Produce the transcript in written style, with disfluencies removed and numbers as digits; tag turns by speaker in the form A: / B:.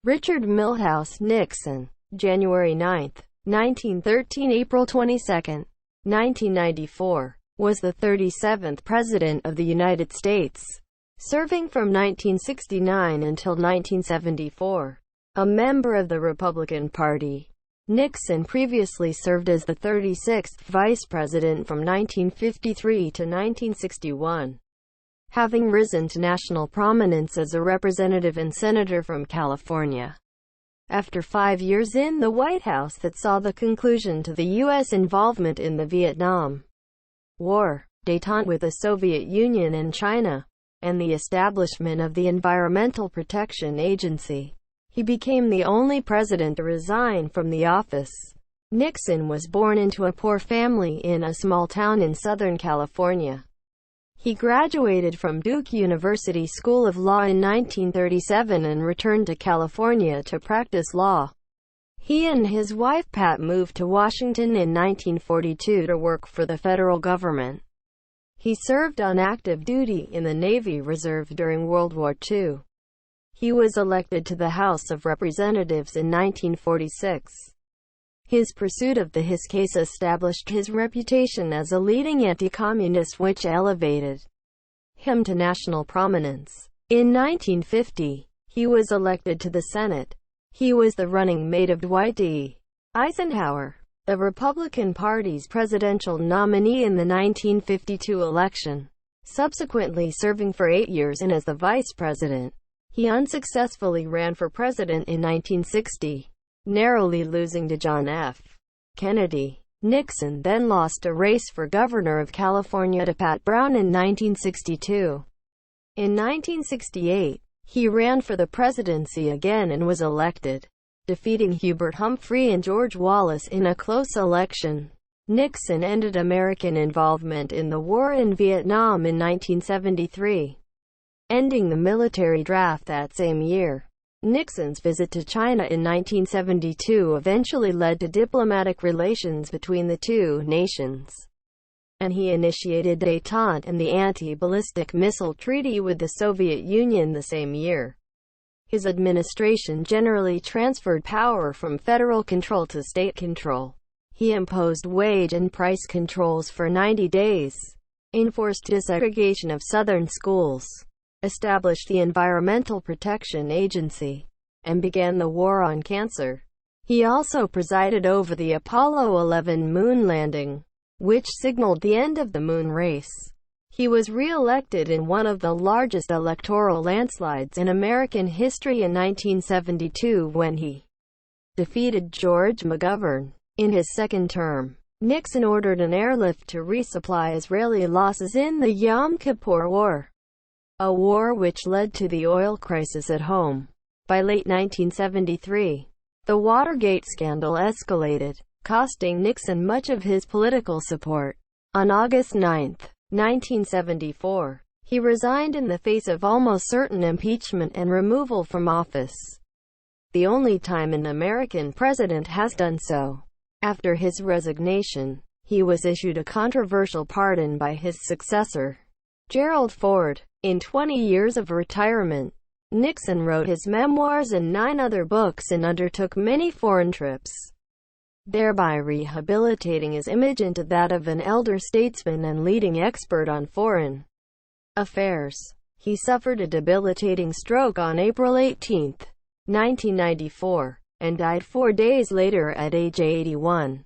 A: Richard Milhous Nixon, January 9, 1913 – April 22, 1994, was the 37th President of the United States, serving from 1969 until 1974. A member of the Republican Party, Nixon previously served as the 36th Vice President from 1953 to 1961. Having risen to national prominence as a representative and senator from California. After 5 years in the White House that saw the conclusion to the U.S. involvement in the Vietnam War, détente with the Soviet Union and China, and the establishment of the Environmental Protection Agency, he became the only president to resign from the office. Nixon was born into a poor family in a small town in Southern California. He graduated from Duke University School of Law in 1937 and returned to California to practice law. He and his wife Pat moved to Washington in 1942 to work for the federal government. He served on active duty in the Navy Reserve during World War II. He was elected to the House of Representatives in 1946. His pursuit of his case established his reputation as a leading anti-communist, which elevated him to national prominence. In 1950, he was elected to the Senate. He was the running mate of Dwight D. Eisenhower, the Republican Party's presidential nominee in the 1952 election, subsequently serving for 8 years and as the vice president. He unsuccessfully ran for president in 1960. Narrowly losing to John F. Kennedy. Nixon then lost a race for governor of California to Pat Brown in 1962. In 1968, he ran for the presidency again and was elected, defeating Hubert, Humphrey and George Wallace in a close election. Nixon ended American involvement in the war in Vietnam in 1973, ending the military draft that same year. Nixon's visit to China in 1972 eventually led to diplomatic relations between the two nations, and he initiated détente and the anti-ballistic missile treaty with the Soviet Union the same year. His administration generally transferred power from federal control to state control. He imposed wage and price controls for 90 days, enforced desegregation of Southern schools, established the Environmental Protection Agency, and began the war on cancer. He also presided over the Apollo 11 moon landing, which signaled the end of the moon race. He was re-elected in one of the largest electoral landslides in American history in 1972 when he defeated George McGovern. In his second term, Nixon ordered an airlift to resupply Israeli losses in the Yom Kippur War, a war which led to the oil crisis at home. By late 1973, the Watergate scandal escalated, costing Nixon much of his political support. On August 9, 1974, he resigned in the face of almost certain impeachment and removal from office, the only time an American president has done so. After his resignation, he was issued a controversial pardon by his successor, Gerald Ford. In 20 years of retirement, Nixon wrote his memoirs and 9 other books and undertook many foreign trips, thereby rehabilitating his image into that of an elder statesman and leading expert on foreign affairs. He suffered a debilitating stroke on April 18, 1994, and died 4 days later at age 81.